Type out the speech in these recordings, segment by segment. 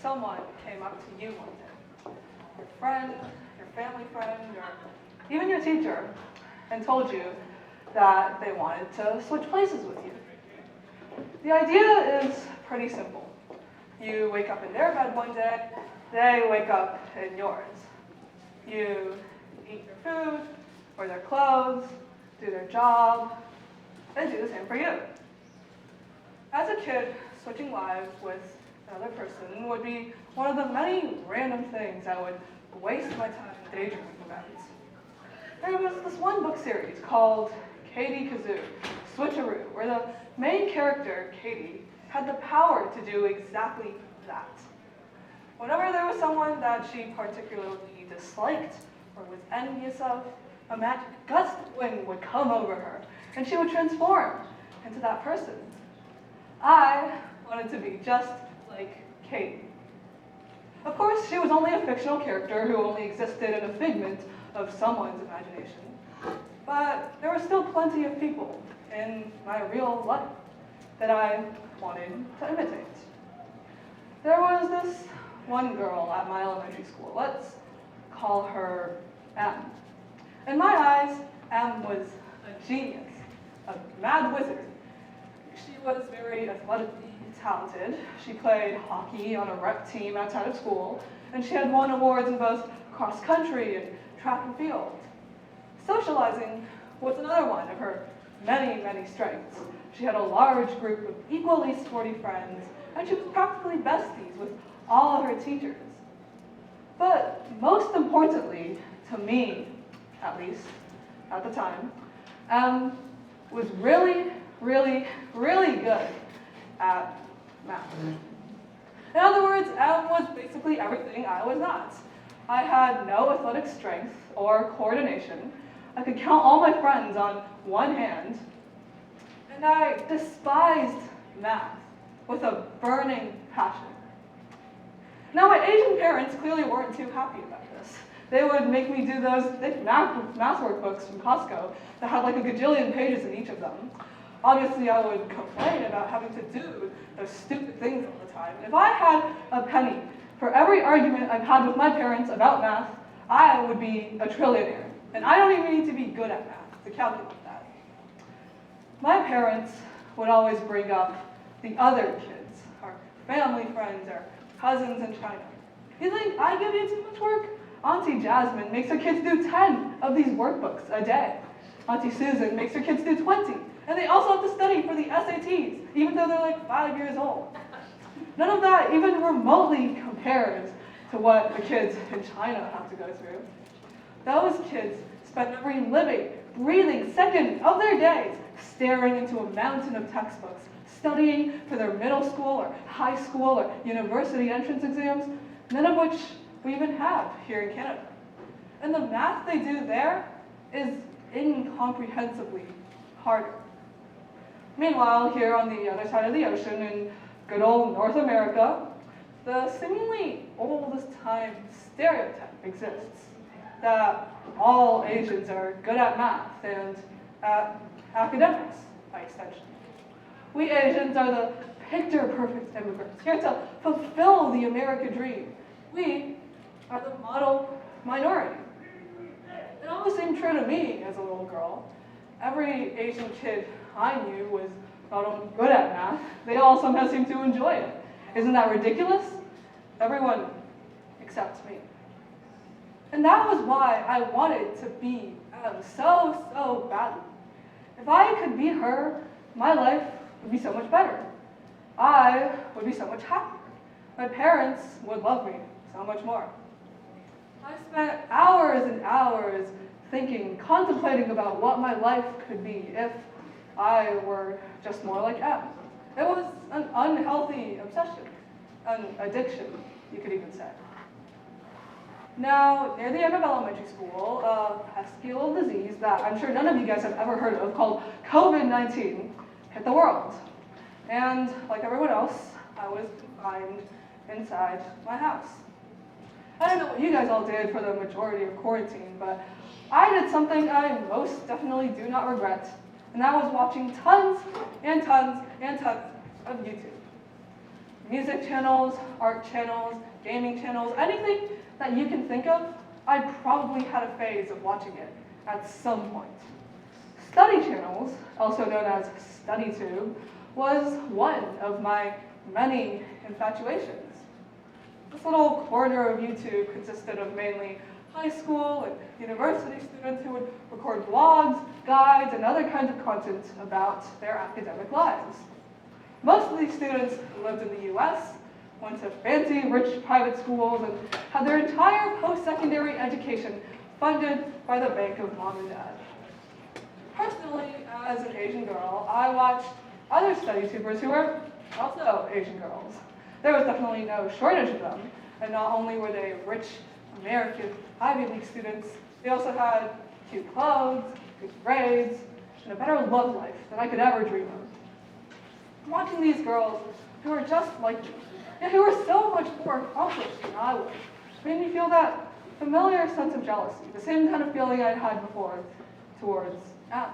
someone came up to you one day, your friend, your family friend, or even your teacher, and told you that they wanted to switch places with you. The idea is pretty simple. You wake up in their bed one day, they wake up in yours. You eat their food, wear their clothes, do their job, and do the same for you. As a kid, switching lives with another person would be one of the many random things I would waste my time daydreaming about. There was this one book series called Katie Kazoo, Switcheroo, where the main character, Katie, had the power to do exactly that. Whenever there was someone that she particularly disliked or was envious of, a magic gust of wind would come over her, and she would transform into that person. I wanted to be just like Katie. Of course, she was only a fictional character who only existed in a figment of someone's imagination. But there were still plenty of people in my real life that I wanted to imitate. There was this one girl at my elementary school. Let's call her M. In my eyes, M was a genius, a mad wizard. She was very athletically talented. She played hockey on a rec team outside of school, and she had won awards in both cross country and track and field. Socializing was another one of her many, many strengths. She had a large group of equally sporty friends, and she was practically besties with all of her teachers. But most importantly, to me, at least at the time, was really, really, really good at math. In other words, M was basically everything I was not. I had no athletic strength or coordination. I could count all my friends on one hand, and I despised math with a burning passion. Now, my Asian parents clearly weren't too happy about this. They would make me do those thick math workbooks from Costco that had like a gajillion pages in each of them. Obviously, I would complain about having to do those stupid things all the time. If I had a penny for every argument I've had with my parents about math, I would be a trillionaire. And I don't even need to be good at math to calculate that. My parents would always bring up the other kids, our family friends, our cousins in China. You think I give you too much work? Auntie Jasmine makes her kids do 10 of these workbooks a day. Auntie Susan makes her kids do 20. And they also have to study for the SATs, even though they're like 5 years old. None of that even remotely compares to what the kids in China have to go through. Those kids spend every living, breathing second of their days staring into a mountain of textbooks, studying for their middle school or high school or university entrance exams, none of which we even have here in Canada. And the math they do there is incomprehensibly harder. Meanwhile, here on the other side of the ocean in good old North America, the seemingly oldest time stereotype exists that all Asians are good at math and at academics, by extension. We Asians are the picture-perfect immigrants, here to fulfill the American dream. We are the model minority. It always seemed true to me as a little girl. Every Asian kid I knew was not only good at math, they all somehow seemed to enjoy it. Isn't that ridiculous? Everyone except me. And that was why I wanted to be Em so badly. If I could be her, my life would be so much better. I would be so much happier. My parents would love me so much more. I spent hours and hours thinking, contemplating about what my life could be if I were just more like Em. It was an unhealthy obsession, an addiction, you could even say. Now, near the end of elementary school, a pesky little disease that I'm sure none of you guys have ever heard of called COVID-19 hit the world. And like everyone else, I was confined inside my house. I don't know what you guys all did for the majority of quarantine, but I did something I most definitely do not regret, and that was watching tons and tons and tons of YouTube. music channels, art channels, gaming channels, anything that you can think of, I probably had a phase of watching it at some point. Study channels, also known as StudyTube, was one of my many infatuations. This little corner of YouTube consisted of mainly high school and university students who would record vlogs, guides, and other kinds of content about their academic lives. Most of these students lived in the US, went to fancy, rich private schools, and had their entire post-secondary education funded by the bank of mom and dad. Personally, as an Asian girl, I watched other StudyTubers who were also Asian girls. There was definitely no shortage of them, and not only were they rich American Ivy League students, they also had cute clothes, good grades, and a better love life than I could ever dream of. Watching these girls who were just like me, yet who were so much more accomplished than I was, made me feel that familiar sense of jealousy, the same kind of feeling I'd had before towards Em.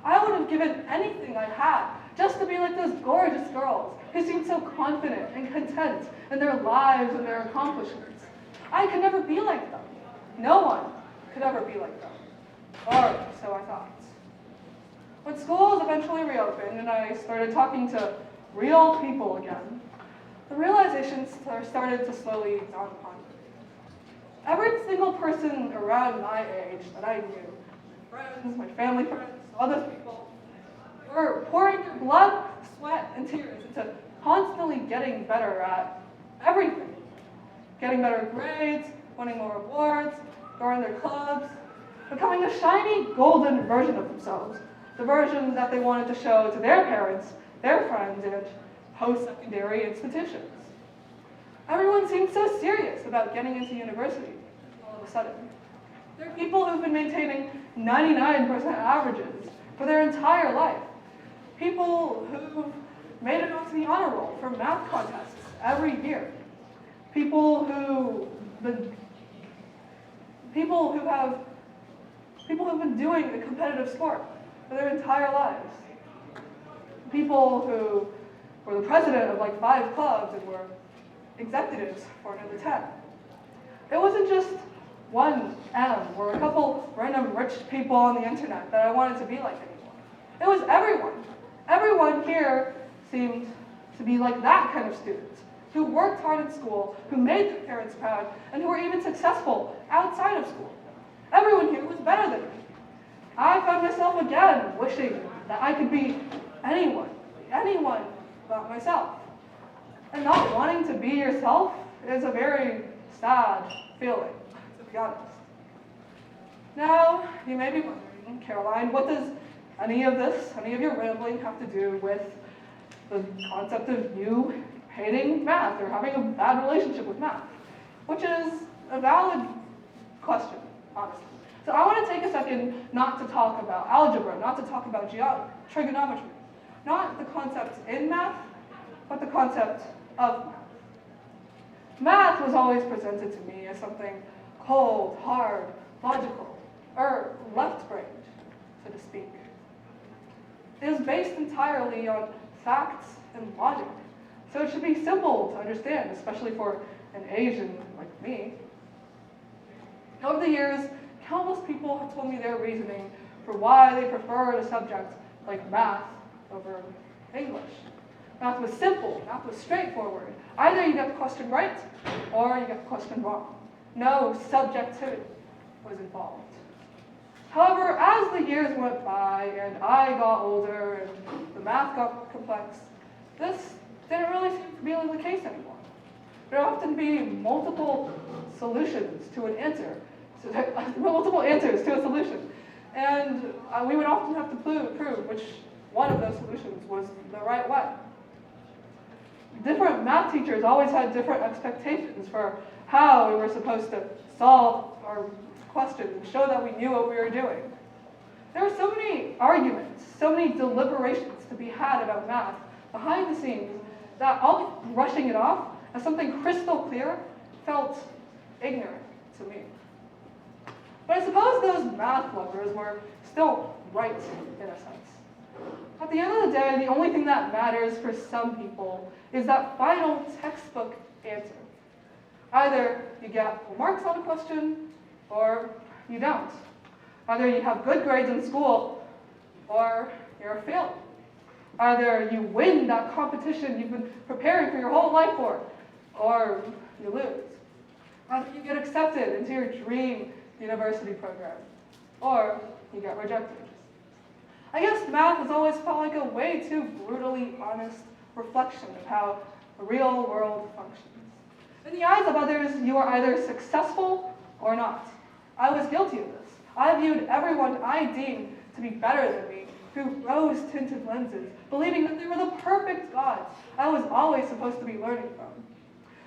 I would have given anything I had just to be like those gorgeous girls who seemed so confident and content in their lives and their accomplishments. I could never be like them. No one could ever be like them. Or so I thought. When schools eventually reopened and I started talking to real people again, the realizations started to slowly dawn upon me. Every single person around my age that I knew, my friends, my family friends, other people, were pouring their blood, sweat, and tears into constantly getting better at everything. Getting better grades, winning more awards, joining their clubs, becoming a shiny, golden version of themselves, the version that they wanted to show to their parents, their friends, and post-secondary institutions. Everyone seemed so serious about getting into university all of a sudden. There are people who've been maintaining 99% averages for their entire life. People who've made it onto the honor roll for math contests every year. People who've been doing a competitive sport for their entire lives. People who were the president of like 5 clubs and were executives for another 10. It wasn't just one M or a couple random rich people on the internet that I wanted to be like anymore. It was everyone. Everyone here seemed to be like that kind of student, who worked hard in school, who made their parents proud, and who were even successful outside of school. Everyone here was better than me. I found myself again wishing that I could be anyone but myself. And not wanting to be yourself is a very sad feeling, to be honest. Now, you may be wondering, Caroline, what does any of your rambling have to do with the concept of you hating math or having a bad relationship with math? Which is a valid question, honestly. So I want to take a second not to talk about algebra, not to talk about trigonometry, not the concepts in math, but the concept of math. Math was always presented to me as something cold, hard, logical, or left-brained, so to speak. It is based entirely on facts and logic, so it should be simple to understand, especially for an Asian like me. Over the years, countless people have told me their reasoning for why they preferred a subject like math over English. Math was simple, math was straightforward. Either you get the question right, or you get the question wrong. No subjectivity was involved. However, as the years went by and I got older and the math got complex, this didn't really seem to be the case anymore. There would often be multiple solutions to an answer, multiple answers to a solution. And we would often have to prove which one of those solutions was the right one. Different math teachers always had different expectations for how we were supposed to solve our questions and show that we knew what we were doing. There were so many arguments, so many deliberations to be had about math behind the scenes that all brushing it off as something crystal clear felt ignorant to me. But I suppose those math lovers were still right in a sense. At the end of the day, the only thing that matters for some people is that final textbook answer. Either you get full marks on a question, or you don't. Either you have good grades in school, or you're a failure. Either you win that competition you've been preparing for your whole life for, or you lose. Either you get accepted into your dream university program, or you get rejected. I guess math has always felt like a way too brutally honest reflection of how the real world functions. In the eyes of others, you are either successful or not. I was guilty of this. I viewed everyone I deemed to be better than me through rose-tinted lenses, believing that they were the perfect gods I was always supposed to be learning from.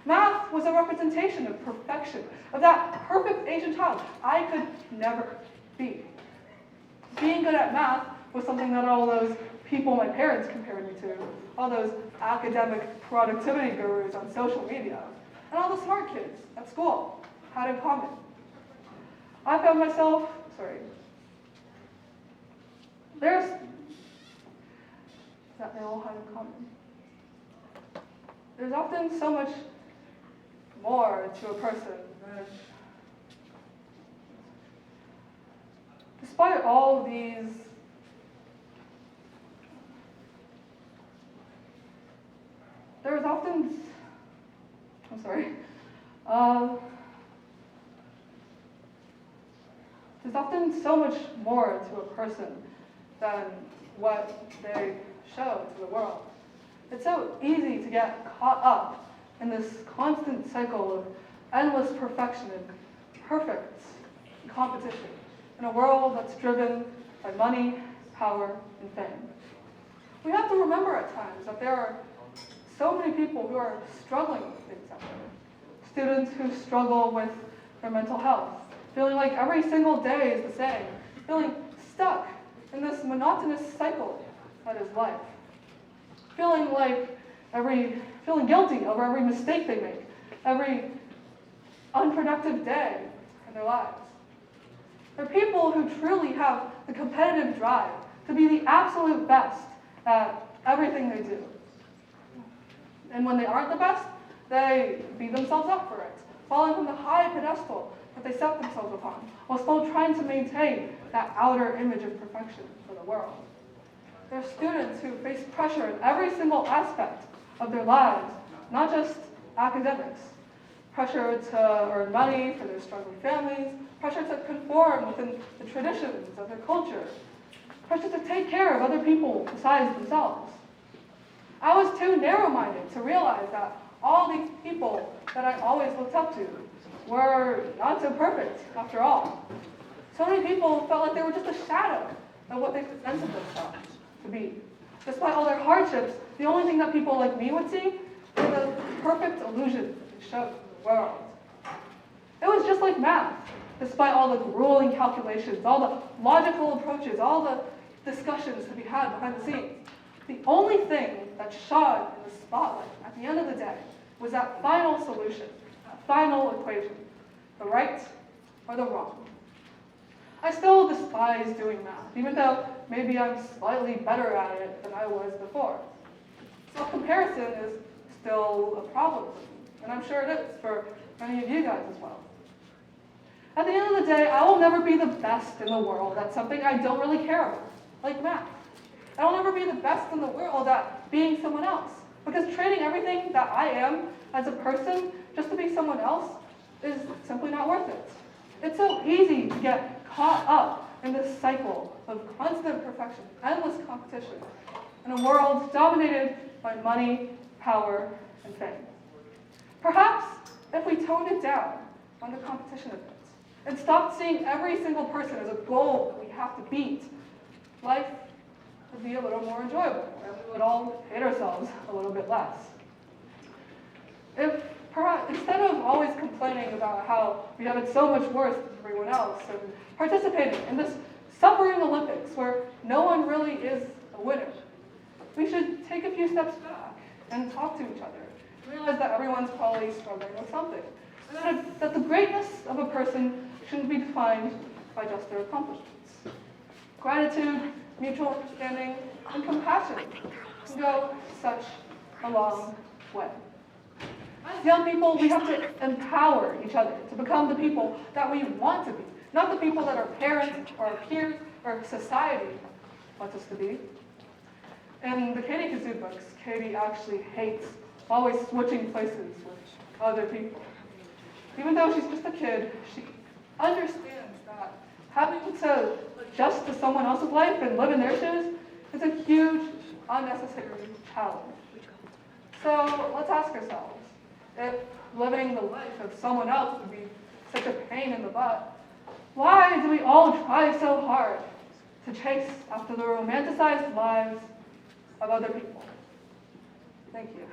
Math was a representation of perfection, of that perfect Asian child I could never be. Being good at math was something that all those people my parents compared me to, all those academic productivity gurus on social media, and all the smart kids at school had in common. I found myself, that they all had in common. There's often so much more to a person than, despite all these there's often so much more to a person than what they show to the world. It's so easy to get caught up in this constant cycle of endless perfection and perfect competition in a world that's driven by money, power, and fame. We have to remember at times that there are so many people who are struggling with things out there. Students who struggle with their mental health, feeling like every single day is the same, feeling stuck in this monotonous cycle that is life. Feeling guilty over every mistake they make, every unproductive day in their lives. They're people who truly have the competitive drive to be the absolute best at everything they do. And when they aren't the best, they beat themselves up for it, falling from the high pedestal that they set themselves upon, while still trying to maintain that outer image of perfection for the world. There are students who face pressure in every single aspect of their lives, not just academics. Pressure to earn money for their struggling families, pressure to conform within the traditions of their culture, pressure to take care of other people besides themselves. I was too narrow-minded to realize that all these people that I always looked up to were not so perfect after all. So many people felt like they were just a shadow of what they presented themselves to be. Despite all their hardships, the only thing that people like me would see were the perfect illusion it showed the world. It was just like math. Despite all the grueling calculations, all the logical approaches, all the discussions to be had behind the scenes, the only thing that shone in the spotlight at the end of the day was that final solution, that final equation, the right or the wrong. I still despise doing math, even though maybe I'm slightly better at it than I was before. Self-comparison is still a problem for me, and I'm sure it is for many of you guys as well. At the end of the day, I will never be the best in the world at something I don't really care about, like math. I will never be the best in the world at being someone else, because trading everything that I am as a person just to be someone else is simply not worth it. It's so easy to get caught up in this cycle of constant perfection, endless competition, in a world dominated by money, power, and fame. Perhaps if we toned it down on the competition of it, and stopped seeing every single person as a goal that we have to beat, life would be a little more enjoyable, and we would all hate ourselves a little bit less. If perhaps, instead of always complaining about how we have it so much worse than everyone else, and participating in this suffering Olympics where no one really is a winner, we should take a few steps back and talk to each other, realize that everyone's probably struggling with something, and that the greatness of a person shouldn't be defined by just their accomplishments. Gratitude mutual understanding, and compassion can go such a long way. As young people, we have to empower each other to become the people that we want to be, not the people that our parents or our peers or society wants us to be. In the Katie Kazoo books, Katie actually hates always switching places with other people. Even though she's just a kid, she understands that having to adjust to someone else's life and live in their shoes is a huge, unnecessary challenge. So let's ask ourselves, if living the life of someone else would be such a pain in the butt, why do we all try so hard to chase after the romanticized lives of other people? Thank you.